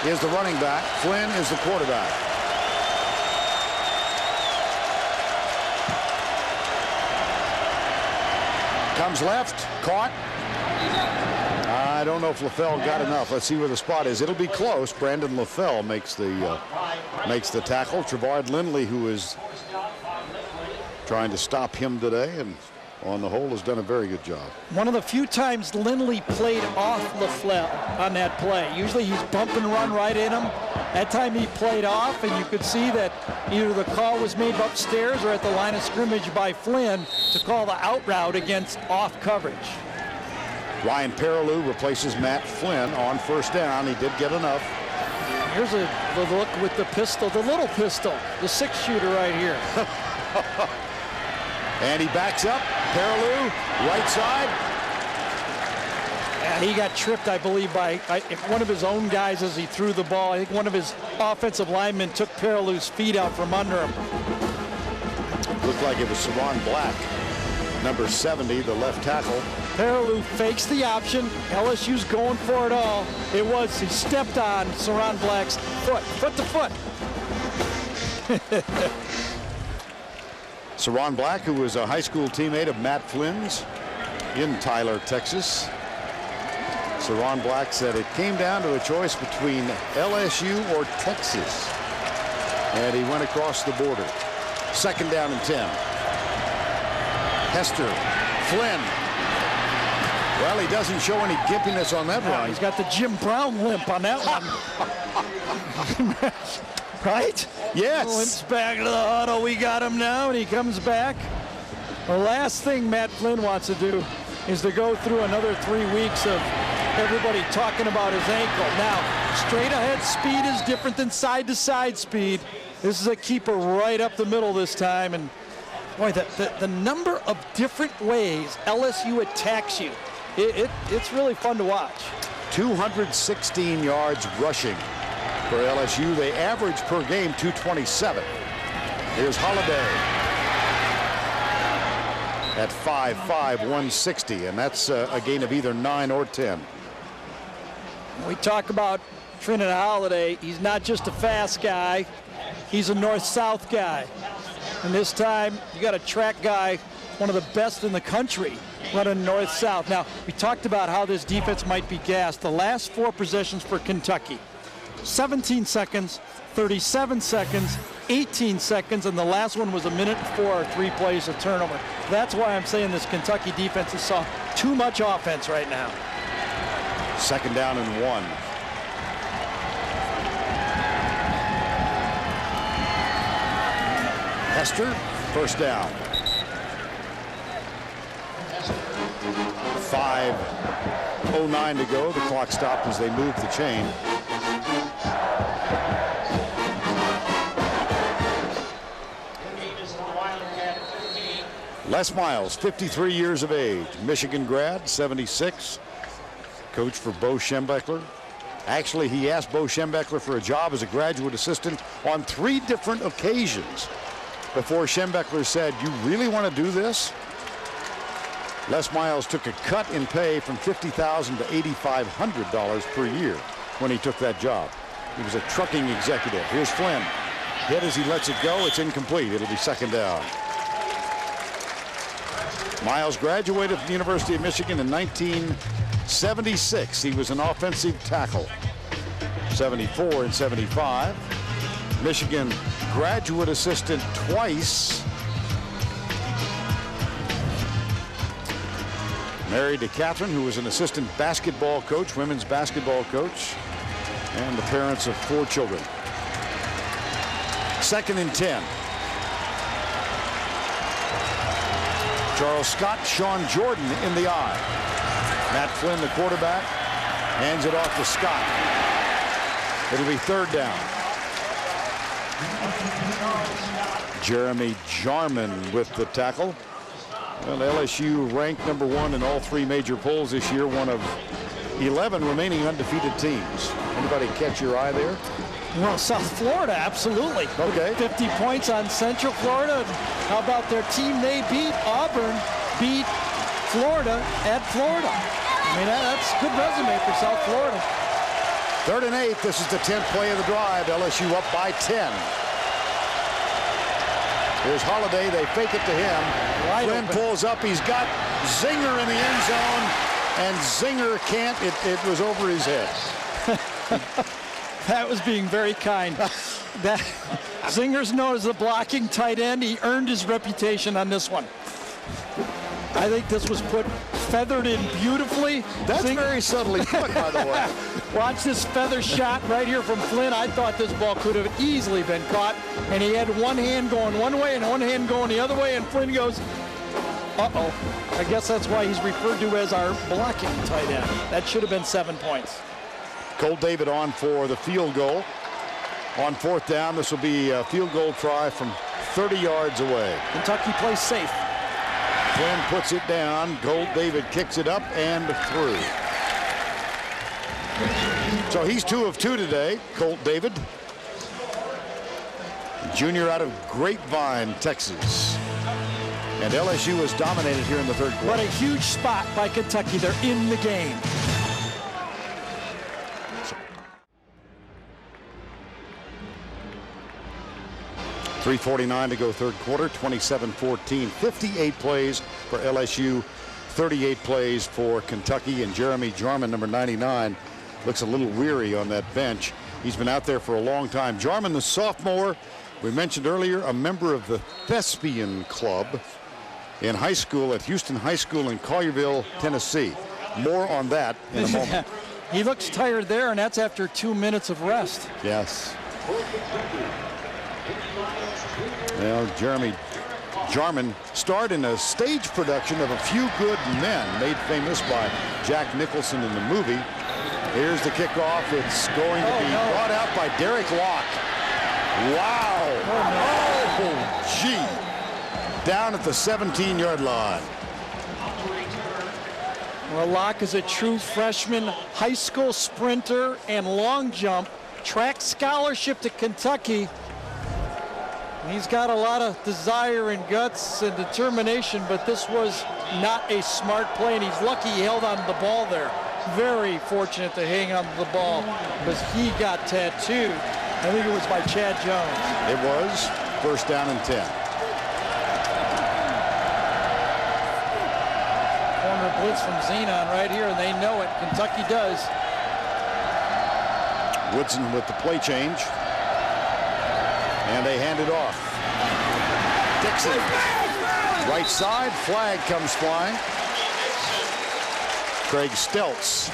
is the running back. Flynn is the quarterback. Comes left, caught. I don't know if LaFell got enough. Let's see where the spot is. It'll be close. Brandon LaFell makes the tackle. Trevard Lindley, who is trying to stop him today, and on the whole has done a very good job. One of the few times Lindley played off LaFell on that play. Usually he's bump and run right in him. That time he played off, and you could see that either the call was made upstairs or at the line of scrimmage by Flynn to call the out route against off coverage. Ryan Perilou replaces Matt Flynn on first down. He did get enough. Here's a look with the pistol, the little pistol, the 6-shooter right here. And he backs up. Perilou, right side. Yeah, he got tripped, I believe, by one of his own guys as he threw the ball. I think one of his offensive linemen took Perilou's feet out from under him. Looked like it was Saron Black, number 70, the left tackle. Perilou fakes the option. LSU's going for it all. It was, he stepped on Saron Black's foot to foot. Saron Black, who was a high school teammate of Matt Flynn's in Tyler, Texas. Saron Black said it came down to a choice between LSU or Texas. And he went across the border. Second down and 10. Hester, Flynn. Well, he doesn't show any gimpiness on that run. He's got the Jim Brown limp on that one. Right? Yes. Limps back to the huddle. We got him now, and he comes back. The last thing Matt Flynn wants to do is to go through another 3 weeks of everybody talking about his ankle. Now, straight ahead speed is different than side to side speed. This is a keeper right up the middle this time, and boy, the number of different ways LSU attacks you, it's really fun to watch. 216 yards rushing for LSU. They average per game 227. Here's Holiday at 5'5", 160, and that's a gain of either 9 or 10. We talk about Trinidad Holiday. He's not just a fast guy. He's a north-south guy. And this time, you got a track guy, one of the best in the country, running north-south. Now, we talked about how this defense might be gassed. The last 4 possessions for Kentucky, 17 seconds, 37 seconds, 18 seconds, and the last one was 1:04, 3 plays of turnover. That's why I'm saying this Kentucky defense has saw too much offense right now. Second down and 1. Hester, first down. 5:09 to go. The clock stopped as they moved the chain. Les Miles, 53 years of age, Michigan grad, 76. Coach for Bo Schembechler. Actually, he asked Bo Schembechler for a job as a graduate assistant on 3 different occasions before Schembechler said, "You really want to do this?" Les Miles took a cut in pay from $50,000 to $8,500 per year when he took that job. He was a trucking executive. Here's Flynn. Hit as he lets it go. It's incomplete. It'll be second down. Miles graduated from the University of Michigan in 1976. He was an offensive tackle. 74 and 75. Michigan graduate assistant twice. Married to Catherine, who was an assistant basketball coach, women's basketball coach, and the parents of 4 children. Second and 10. Charles Scott, Sean Jordan in the eye. Matt Flynn, the quarterback, hands it off to Scott. It'll be third down. Jeremy Jarman with the tackle. Well, LSU ranked number 1 in all 3 major polls this year, one of 11 remaining undefeated teams. Anybody catch your eye there? Well, South Florida, absolutely. Okay. 50 points on Central Florida. How about their team they beat? Auburn beat Florida at Florida. I mean, that's a good resume for South Florida. 3rd and 8. This is the 10th play of the drive. LSU up by 10. Here's Holiday. They fake it to him. Flynn pulls up. He's got Zinger in the end zone, and Zinger can't. It was over his head. That was being very kind. That Zinger's known as the blocking tight end. He earned his reputation on this one. I think this was feathered in beautifully. That's very subtly put, by the way. Watch this feather shot right here from Flynn. I thought this ball could have easily been caught, and he had one hand going one way and one hand going the other way, and Flynn goes, uh-oh. I guess that's why he's referred to as our blocking tight end. That should have been 7 points. Colt David on for the field goal. On 4th down, this will be a field goal try from 30 yards away. Kentucky plays safe. Flynn puts it down. Colt David kicks it up and through. So he's 2 of 2 today, Colt David. Junior out of Grapevine, Texas. And LSU has dominated here in the 3rd quarter. What a huge spot by Kentucky. They're in the game. .349 to go 3rd quarter, 27-14. 58 plays for LSU, 38 plays for Kentucky. And Jeremy Jarman, number 99, looks a little weary on that bench. He's been out there for a long time. Jarman, the sophomore, we mentioned earlier, a member of the Thespian Club in high school at Houston High School in Collierville, Tennessee. More on that in a moment. He looks tired there, and that's after 2 minutes of rest. Yes. Well, Jeremy Jarman starred in a stage production of A Few Good Men, made famous by Jack Nicholson in the movie. Here's the kickoff. It's going to be brought out by Derek Locke. Wow. Oh, gee. Down at the 17-yard line. Well, Locke is a true freshman high school sprinter and long jump. Track scholarship to Kentucky. He's got a lot of desire and guts and determination, but this was not a smart play, and he's lucky he held on to the ball there. Very fortunate to hang on to the ball because he got tattooed. I think it was by Chad Jones. It was 1st down and 10. Corner blitz from Xenon right here, and they know it. Kentucky does. Woodson with the play change. And they hand it off. Dixon, right side, flag comes flying. Craig Stelz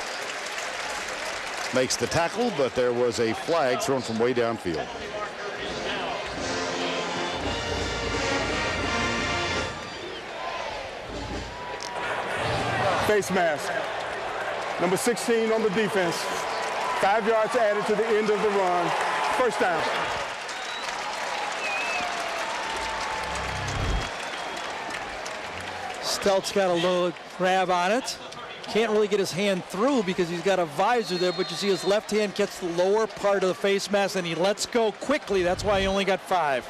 makes the tackle, but there was a flag thrown from way downfield. Face mask. Number 16 on the defense. 5 yards added to the end of the run. 1st down. Stelz got a little grab on it. Can't really get his hand through because he's got a visor there, but you see his left hand gets the lower part of the face mask and he lets go quickly. That's why he only got 5.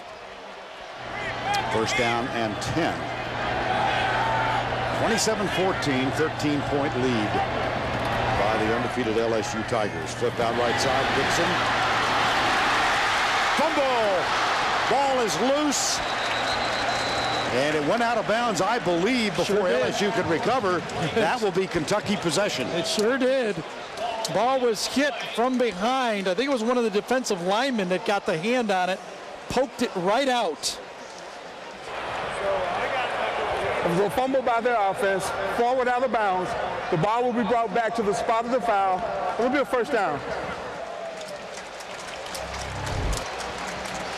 1st down and 10. 27-14, 13-point lead by the undefeated LSU Tigers. Flip out right side, Dixon. Fumble! Ball is loose. And it went out of bounds, I believe, before LSU could recover. That will be Kentucky possession. It sure did. Ball was hit from behind. I think it was one of the defensive linemen that got the hand on it, poked it right out. It was a fumble by their offense, forward out of bounds. The ball will be brought back to the spot of the foul. It will be a 1st down.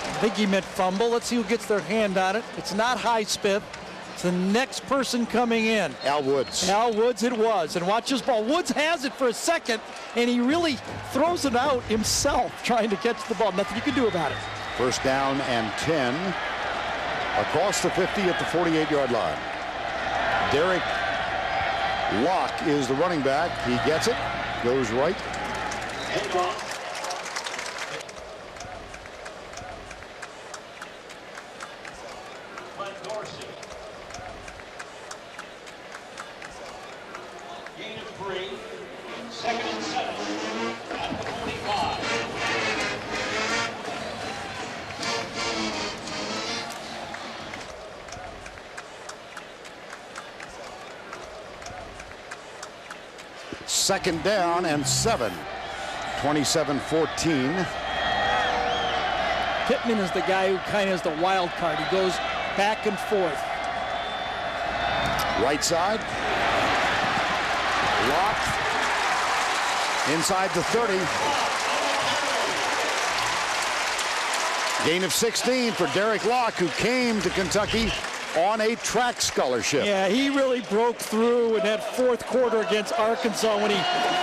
I think he meant fumble. Let's see who gets their hand on it. It's not Highsmith. It's the next person coming in. Al Woods. Al Woods it was. And watch this ball. Woods has it for a second, and he really throws it out himself trying to catch the ball. Nothing you can do about it. 1st down and 10. Across the 50 at the 48-yard line. Derek Locke is the running back. He gets it. Goes right. Gain of 3, 2nd and 7 at the 45. second down and 7. 27-14. Pittman is the guy who kind of is the wild card. He goes back and forth. Right side. Locked. Inside the 30. Gain of 16 for Derek Locke, who came to Kentucky on a track scholarship. Yeah, he really broke through in that fourth quarter against Arkansas when he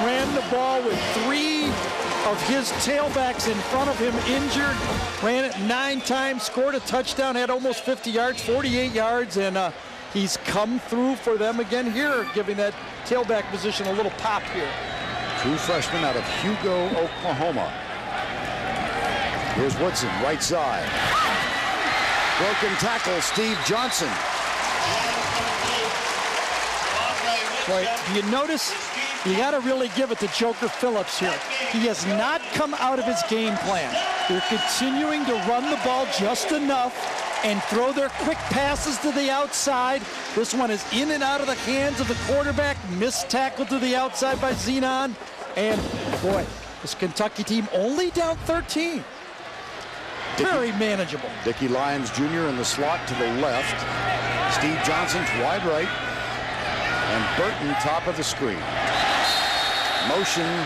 ran the ball with 3 of his tailbacks in front of him injured. Ran it 9 times, scored a touchdown, had almost 50 yards, 48 yards, and he's come through for them again here, giving that tailback position a little pop here. True freshman out of Hugo, Oklahoma. Here's Woodson, right side. Broken tackle, Steve Johnson. Boy, you notice, you got to really give it to Joker Phillips here. He has not come out of his game plan. They're continuing to run the ball just enough and throw their quick passes to the outside. This one is in and out of the hands of the quarterback. Missed tackle to the outside by Zenon. And boy, this Kentucky team only down 13. Very manageable. Dickie Lyons Jr. in the slot to the left. Steve Johnson's wide right. And Burton top of the screen. Motion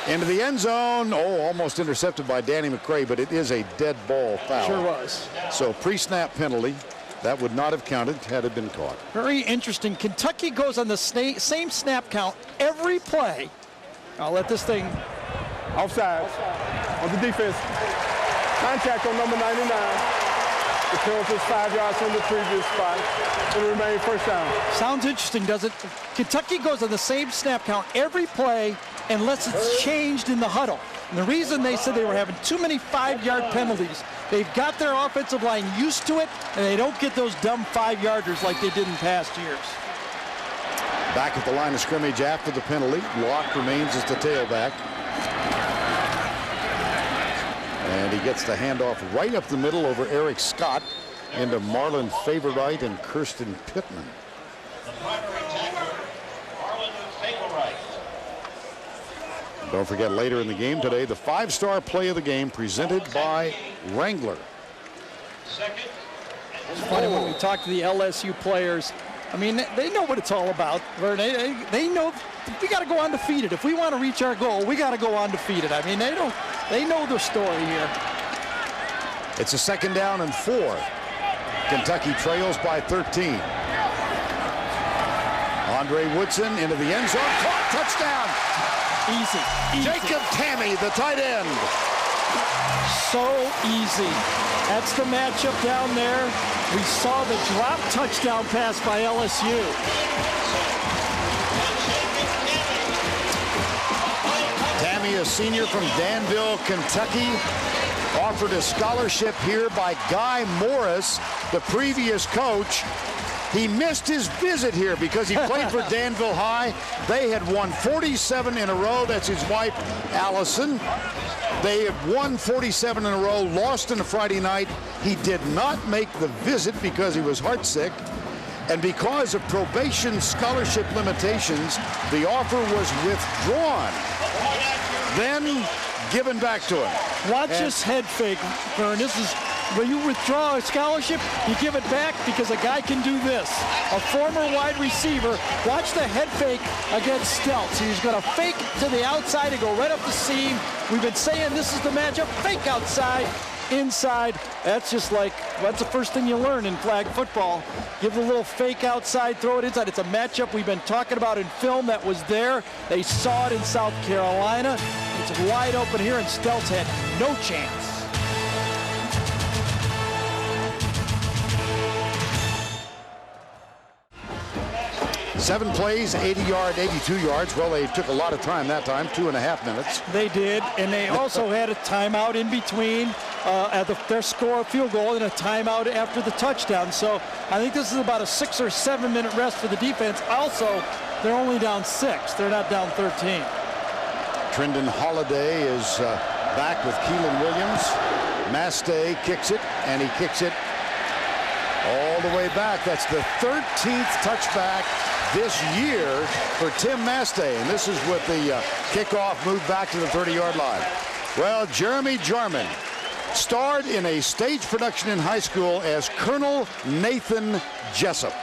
into the end zone. Oh, almost intercepted by Danny McCray, but it is a dead ball foul. Sure was. So pre-snap penalty. That would not have counted had it been caught. Very interesting. Kentucky goes on the same snap count every play. I'll let this thing. Offside on the defense. Contact on number 99. The penalty is 5 yards from the previous spot. It'll remain first down. Sounds interesting, does it? Kentucky goes on the same snap count every play unless it's changed in the huddle. And the reason they said they were having too many 5-yard penalties, they've got their offensive line used to it, and they don't get those dumb 5-yarders like they did in past years. Back at the line of scrimmage after the penalty. Locke remains as the tailback. And he gets the handoff right up the middle over Eric Scott into Marlon Favorite and Kirsten Pittman. The primary tackler, Marlon Favorite. Don't forget, later in the game today, the 5-star play of the game presented by Wrangler. Second. It's funny when we talk to the LSU players. I mean, they know what it's all about. They know we got to go undefeated. If we want to reach our goal, we got to go undefeated. I mean, they know the story here. It's a second down and 4. Kentucky trails by 13. Andre Woodson into the end zone. Caught, touchdown. Easy. Jacob Tamme, the tight end. So easy. That's the matchup down there. We saw the drop touchdown pass by LSU. Tamme, a senior from Danville, Kentucky, offered a scholarship here by Guy Morris, the previous coach. He missed his visit here because he played for Danville High. They had won 47 in a row. That's his wife, Allison. They have won 47 in a row, lost on a Friday night. He did not make the visit because he was heartsick. And because of probation scholarship limitations, the offer was withdrawn, then given back to him. Watch this head fake, Vern. This is when you withdraw a scholarship, you give it back because a guy can do this. A former wide receiver, watch the head fake against Stelz. He's going to fake to the outside and go right up the seam. We've been saying this is the matchup. Fake outside, inside. That's just like, that's the first thing you learn in flag football. Give a little fake outside, throw it inside. It's a matchup we've been talking about in film that was there. They saw it in South Carolina. It's wide open here, and Stelz had no chance. 7 plays, 80 yards, 82 yards. Well, they took a lot of time that time, 2.5 minutes. They did, and they also had a timeout in between at their score field goal and a timeout after the touchdown. So I think this is about a 6 or 7 minute rest for the defense. Also, they're only down 6. They're not down 13. Trendon Holiday is back with Keelan Williams. Mastay kicks it, and he kicks it All the way back. That's the 13th touchback this year for Tim Mastay. And this is with the kickoff move back to the 30-yard line. Well, Jeremy Jarman starred in a stage production in high school as Colonel Nathan Jessup.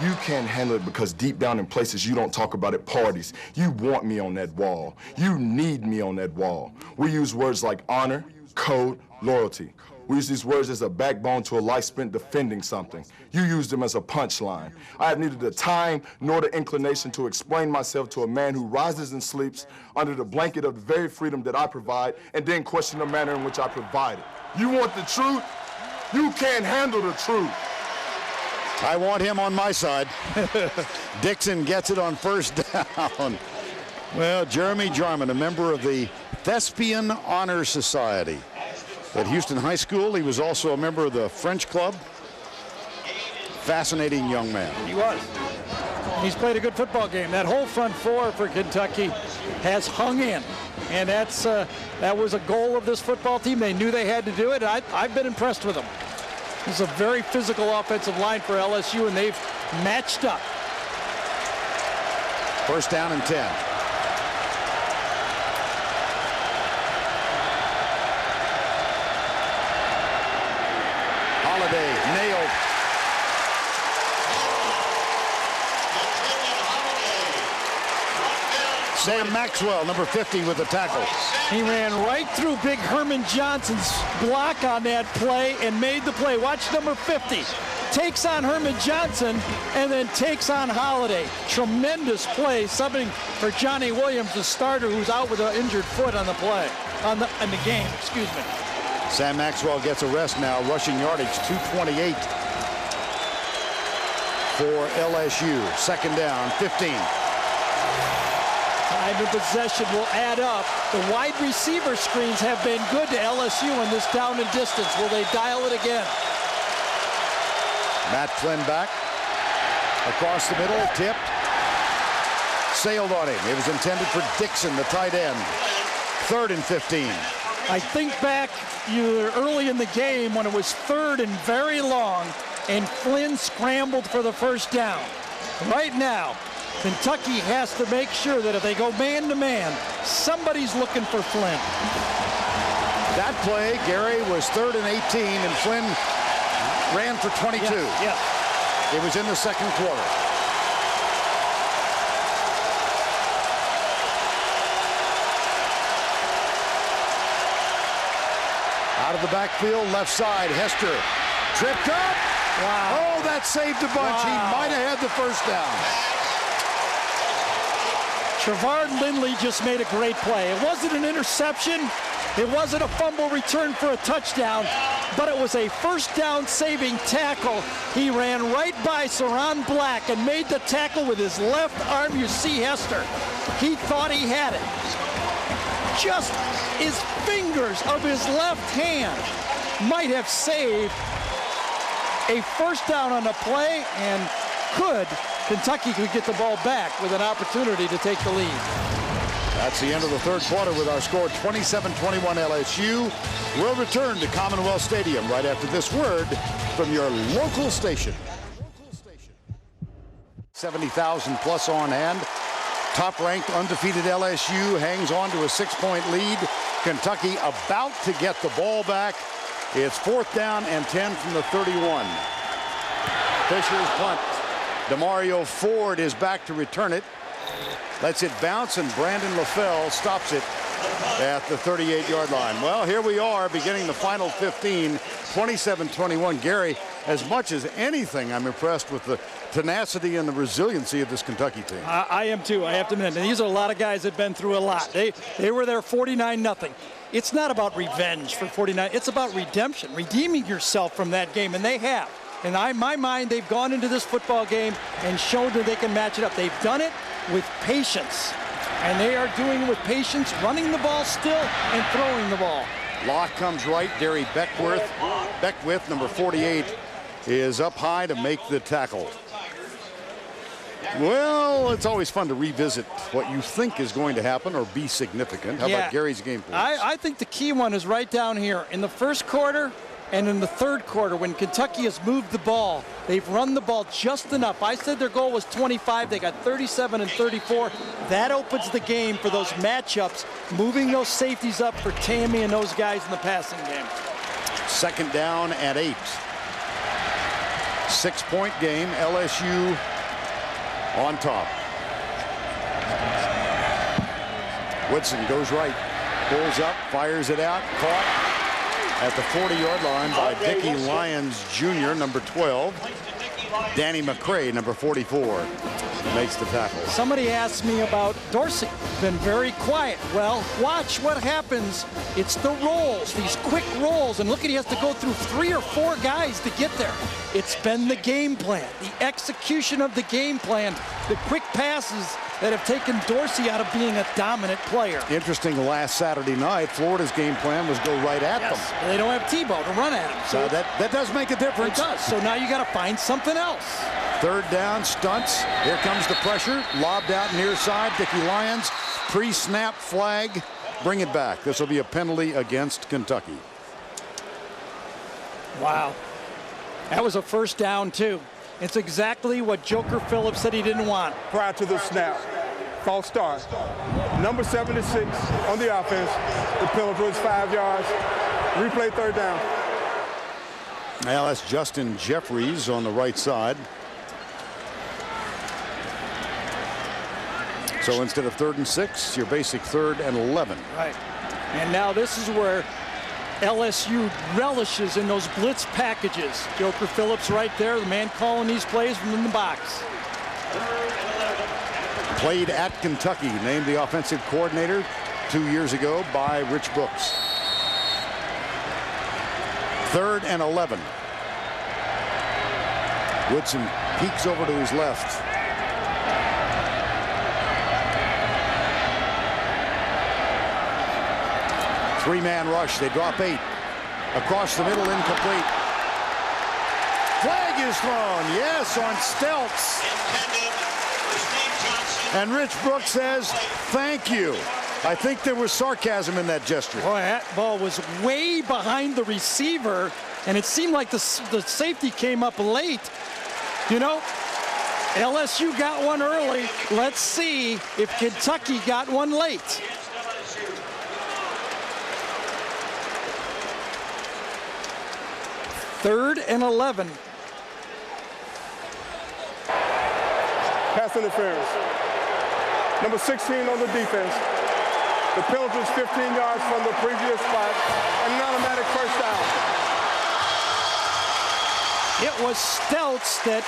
You can't handle it because deep down in places you don't talk about at parties, you want me on that wall. You need me on that wall. We use words like honor, code, loyalty. We use these words as a backbone to a life spent defending something. You use them as a punchline. I have neither the time nor the inclination to explain myself to a man who rises and sleeps under the blanket of the very freedom that I provide and then question the manner in which I provide it. You want the truth? You can't handle the truth. I want him on my side. Dixon gets it on first down. Well, Jeremy Jarman, a member of the Thespian Honor Society at Houston High School. He was also a member of the French Club. Fascinating young man. He was. He's played a good football game. That whole front four for Kentucky has hung in. And that was a goal of this football team. They knew they had to do it. I've been impressed with them. This is a very physical offensive line for LSU, and they've matched up. First down and 10. Holiday nailed. Sam Maxwell, number 50, with the tackle. He ran right through big Herman Johnson's block on that play and made the play. Watch number 50. Takes on Herman Johnson and then takes on Holiday. Tremendous play, subbing for Johnny Williams, the starter, who's out with an injured foot on the play, in the game, excuse me. Sam Maxwell gets a rest now. Rushing yardage, 228 for LSU. Second down, 15. Time of possession will add up. The wide receiver screens have been good to LSU in this down and distance. Will they dial it again? Matt Flynn back. Across the middle, tipped. Sailed on him. It was intended for Dixon, the tight end. Third and 15. I think back early in the game when it was third and very long, and Flynn scrambled for the first down. Right now, Kentucky has to make sure that if they go man-to-man, somebody's looking for Flynn. That play, Gary, was third and 18, and Flynn ran for 22. Yeah. It was in the second quarter. Out of the backfield, left side, Hester tripped up. Wow. Oh, that saved a bunch. Wow. He might have had the first down. Trevard Lindley just made a great play. It wasn't an interception. It wasn't a fumble return for a touchdown, but it was a first down saving tackle. He ran right by Saran Black and made the tackle with his left arm. You see Hester. He thought he had it. Just his fingers of his left hand might have saved a first down on the play, and Kentucky could get the ball back with an opportunity to take the lead. That's the end of the third quarter with our score 27-21 LSU. We'll return to Commonwealth Stadium right after this word from your local station. 70,000 plus on hand. Top-ranked, undefeated LSU hangs on to a 6-point lead. Kentucky about to get the ball back. It's fourth down and 10 from the 31. Fisher's punt. Demario Ford is back to return it. Lets it bounce, and Brandon LaFell stops it at the 38-yard line. Well, here we are beginning the final 15, 27-21. Gary, as much as anything, I'm impressed with the tenacity and the resiliency of this Kentucky team. I am too, I have to admit. And these are a lot of guys that have been through a lot. They were there 49-0. It's not about revenge for 49. It's about redemption, redeeming yourself from that game, and they have. And in my mind, they've gone into this football game and shown that they can match it up. They've done it with patience, and they are doing it with patience, running the ball still and throwing the ball. Lock comes right. Derry Beckwith, number 48, is up high to make the tackle. Well, it's always fun to revisit what you think is going to happen or be significant. How about Gary's game plan? I think the key one is right down here. In the first quarter, And in the third quarter, when Kentucky has moved the ball, they've run the ball just enough. I said their goal was 25. They got 37 and 34. That opens the game for those matchups, moving those safeties up for Tammy and those guys in the passing game. Second down and 8. 6-point game. LSU on top. Woodson goes right, pulls up, fires it out, caught at the 40-yard line by Dickie Lyons Jr., number 12. Danny McCray, number 44, makes the tackle. Somebody asked me about Dorsey. Been very quiet. Well, watch what happens. It's the rolls, these quick rolls. And look at, he has to go through 3 or 4 guys to get there. It's been the game plan, the execution of the game plan, the quick passes that have taken Dorsey out of being a dominant player. Interesting, last Saturday night, Florida's game plan was go right at them. They don't have Tebow to run at him. So that does make a difference. It does. So now you got to find something else. Third down, stunts. Here comes the pressure. Lobbed out near side. Dickie Lyons, pre-snap flag. Bring it back. This will be a penalty against Kentucky. Wow. That was a first down, too. It's exactly what Joker Phillips said he didn't want. Prior to the snap, false start. Number 76 on the offense. The penalty was 5 yards. Replay third down. Now that's Justin Jeffries on the right side. So instead of 3rd and 6, your basic 3rd and 11. Right. And now this is where LSU relishes in those blitz packages. Joker Phillips right there, the man calling these plays from in the box. Played at Kentucky, named the offensive coordinator 2 years ago by Rich Brooks. 3rd and 11. Woodson peeks over to his left. Three-man rush. They drop 8. Across the middle, incomplete. Flag is thrown. Yes, on Stelz. And Rich Brooks says, thank you. I think there was sarcasm in that gesture. Boy, that ball was way behind the receiver, and it seemed like the safety came up late. You know, LSU got one early. Let's see if Kentucky got one late. Third and 11. Pass interference. Number 16 on the defense. The penalty is 15 yards from the previous spot and an automatic first down. It was Stelz that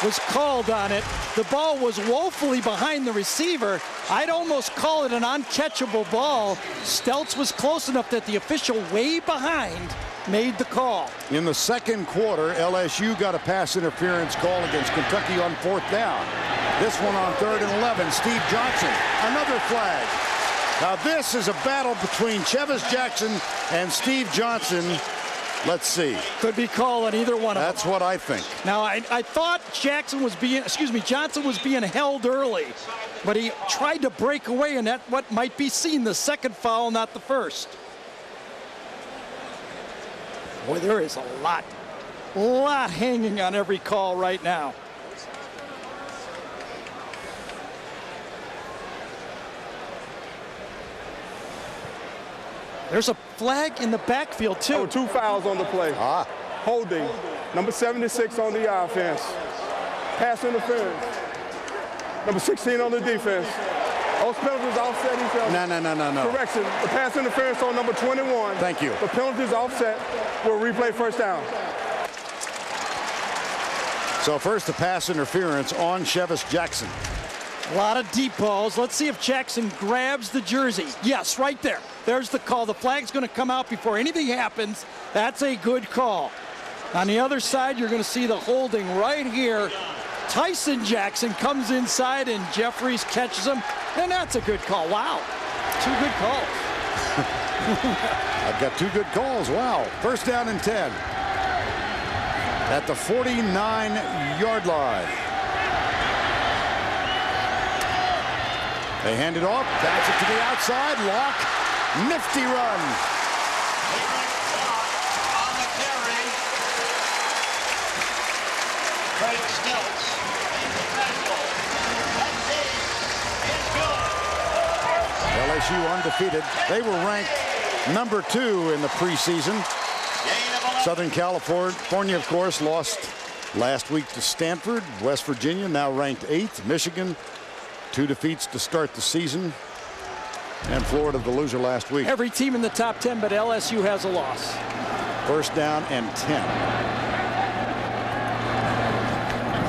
was called on it. The ball was woefully behind the receiver. I'd almost call it an uncatchable ball. Stelz was close enough that the official way behind made the call. In the second quarter, LSU got a pass interference call against Kentucky on 4th down. This one on 3rd and 11. Steve Johnson, another flag. Now this is a battle between Chevis Jackson and Steve Johnson. Let's see. Could be called on either one of them. That's what I think. Now I thought Johnson was being held early, but he tried to break away, and that's what might be seen, the second foul, not the first. Boy, there is a lot hanging on every call right now. There's a flag in the backfield, too. There were 2 fouls on the play. Holding. Number 76 on the offense. Pass interference. Number 16 on the defense. Those penalties offset each other. No. Correction. The pass interference on number 21. Thank you. The penalties offset. We'll replay first down. So first the pass interference on Chevis Jackson. A lot of deep balls. Let's see if Jackson grabs the jersey. Yes, right there. There's the call. The flag's going to come out before anything happens. That's a good call. On the other side, you're going to see the holding right here. Tyson Jackson comes inside and Jeffries catches him. And that's a good call. Wow. 2 good calls. I've got 2 good calls. Wow. First down and 10. At the 49-yard line. They hand it off, bounce it to the outside, Locke, nifty run. On the carry LSU undefeated. They were ranked number 2 in the preseason. Southern California, of course, lost last week to Stanford. West Virginia now ranked 8th. Michigan, 2 defeats to start the season. And Florida, the loser last week. Every team in the top 10, but LSU has a loss. First down and 10.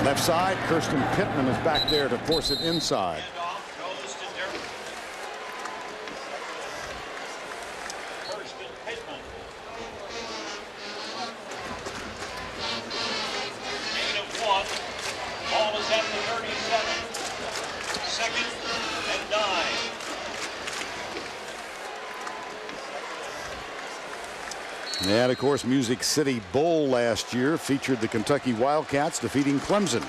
Left side, Kirsten Pittman is back there to force it inside. And of course, Music City Bowl last year featured the Kentucky Wildcats defeating Clemson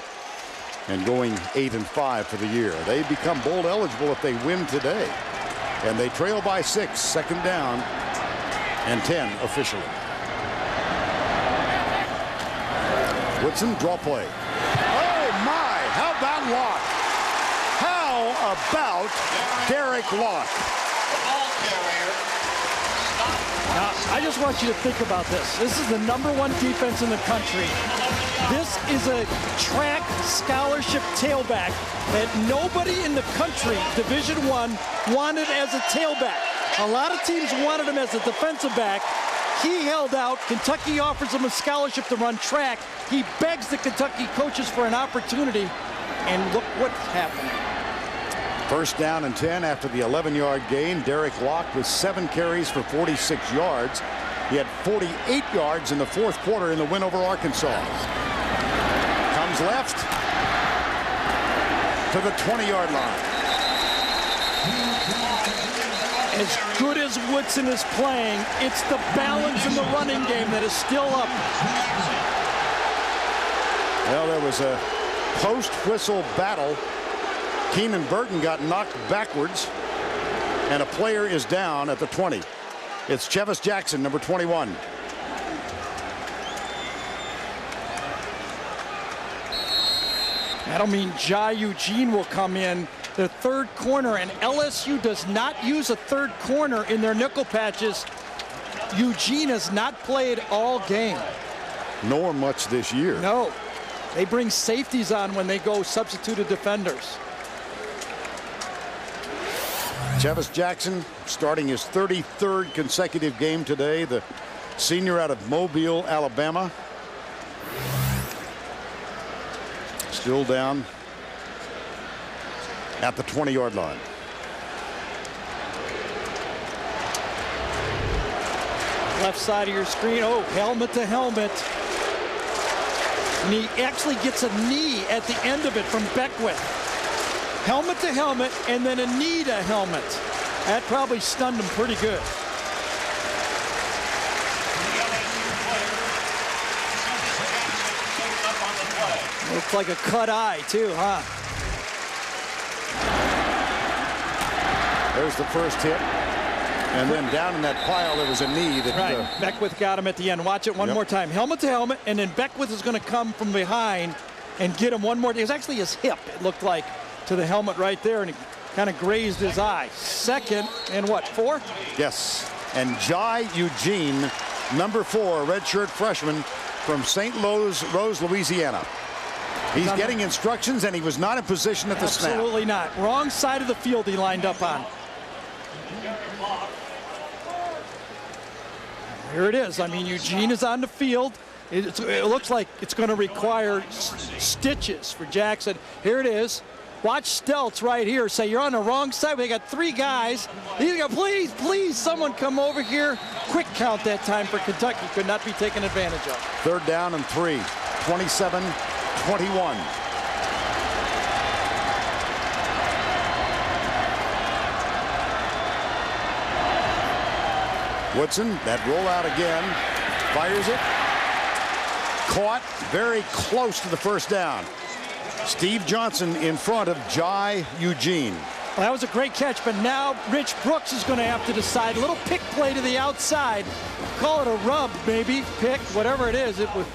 and going 8-5 for the year. They become bowl eligible if they win today. And they trail by 6, second down and 10 officially. Woodson, draw play. Oh my, how about Locke? How about Derek Locke? Now, I just want you to think about this. This is the #1 defense in the country. This is a track scholarship tailback that nobody in the country, Division I, wanted as a tailback. A lot of teams wanted him as a defensive back. He held out. Kentucky offers him a scholarship to run track. He begs the Kentucky coaches for an opportunity, and look what's happened. First down and 10 after the 11-yard gain. Derek Locke with 7 carries for 46 yards. He had 48 yards in the fourth quarter in the win over Arkansas. Comes left to the 20-yard line. As good as Woodson is playing, it's the balance in the running game that is still up. Well, there was a post-whistle battle. Keenan Burton got knocked backwards, and a player is down at the 20. It's Chevis Jackson, number 21. That'll mean Jai Eugene will come in, the third corner, and LSU does not use a third corner in their nickel patches. Eugene has not played all game. Nor much this year. No. They bring safeties on when they go substituted defenders. Chevis Jackson starting his 33rd consecutive game today. The senior out of Mobile, Alabama. Still down at the 20-yard line. Left side of your screen. Oh, helmet to helmet. And he actually gets a knee at the end of it from Beckwith. Helmet to helmet, and then a knee to helmet. That probably stunned him pretty good. Looks like a cut eye, too, huh? There's the first hit. And then down in that pile, there was a knee that... Right, Beckwith got him at the end. Watch it one more time. Helmet to helmet, and then Beckwith is going to come from behind and get him one more. It was actually his hip, it looked like, to the helmet right there, and he kind of grazed his eye. Second and what, 4? Yes, and Jai Eugene, number 4, redshirt freshman from St. Rose, Louisiana. He's getting instructions, and he was not in position at the snap. Absolutely not. Wrong side of the field he lined up on. Here it is. I mean, Eugene is on the field. It looks like it's going to require stitches for Jackson. Here it is. Watch Stelz right here say, you're on the wrong side. They got 3 guys. He's got, please, someone come over here. Quick count that time for Kentucky. Could not be taken advantage of. Third down and 3, 27-21. Woodson, that rollout again, fires it. Caught very close to the first down. Steve Johnson in front of Jai Eugene. Well, that was a great catch, but now Rich Brooks is going to have to decide. A little pick play to the outside. Call it a rub, maybe, pick, whatever it is. It was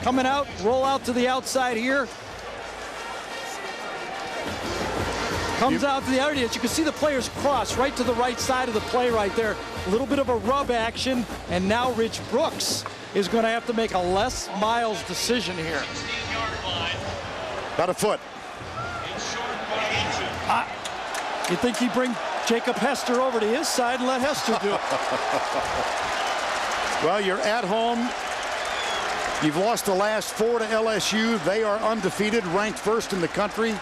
coming out, roll out to the outside here. Comes out to the outer edge. You can see the players cross right to the right side of the play right there. A little bit of a rub action, and now Rich Brooks is going to have to make a Les Miles decision here. About a foot. You think he'd bring Jacob Hester over to his side and let Hester do it? Well, you're at home. You've lost the last 4 to LSU. They are undefeated, ranked first in the country.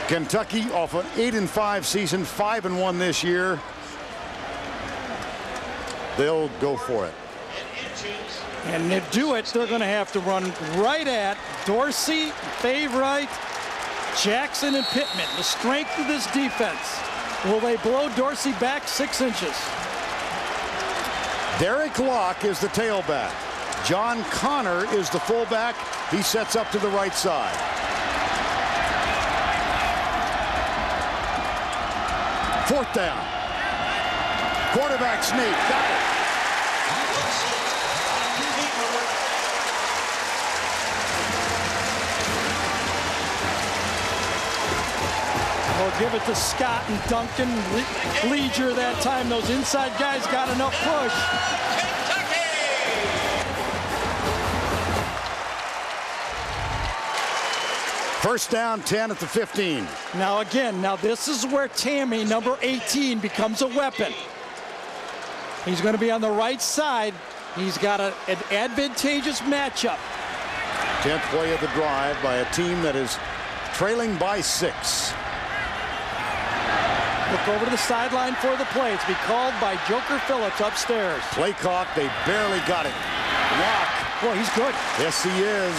Kentucky off an 8-5 season, 5-1 this year. They'll go for it. And to do it, they're going to have to run right at Dorsey, Favorite, Jackson, and Pittman. The strength of this defense. Will they blow Dorsey back 6 inches? Derek Locke is the tailback. John Connor is the fullback. He sets up to the right side. Fourth down. Quarterback sneak. Got it. We'll give it to Scott and Duncan. Leisure that time. Those inside guys got enough push. First down, 10 at the 15. Now again, this is where Tammy, number 18, becomes a weapon. He's going to be on the right side. He's got an advantageous matchup. 10th play of the drive by a team that is trailing by 6. Look over to the sideline for the play. It's be called by Joker Phillips upstairs. Play caught. They barely got it. Locke. Boy, he's good. Yes, he is.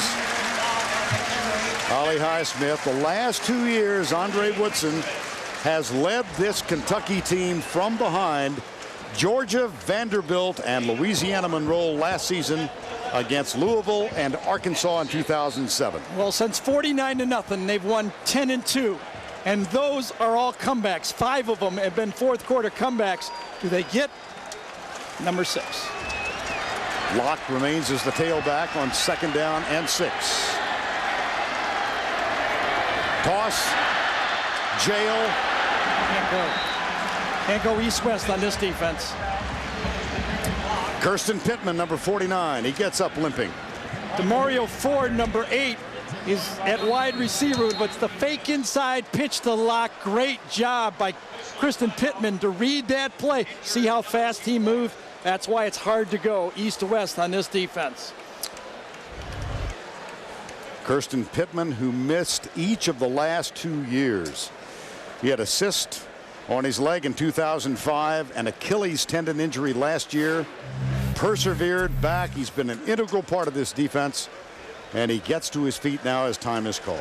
Ollie Highsmith. The last 2 years, Andre Woodson has led this Kentucky team from behind. Georgia, Vanderbilt, and Louisiana Monroe last season against Louisville and Arkansas in 2007. Well, since 49-0, they've won 10-2. And those are all comebacks. 5 of them have been fourth quarter comebacks. Do they get number 6? Locke remains as the tailback on 2nd down and 6. Toss. Jail. Can't go east-west on this defense. Kirsten Pittman, number 49. He gets up limping. DeMario Ford, number 8. Is at wide receiver, but it's the fake inside pitch to Locke. Great job by Kristen Pittman to read that play. See how fast he moved? That's why it's hard to go east to west on this defense. Kirsten Pittman, who missed each of the last 2 years. He had a cyst on his leg in 2005, an Achilles tendon injury last year. Persevered back. He's been an integral part of this defense. And he gets to his feet now as time is called.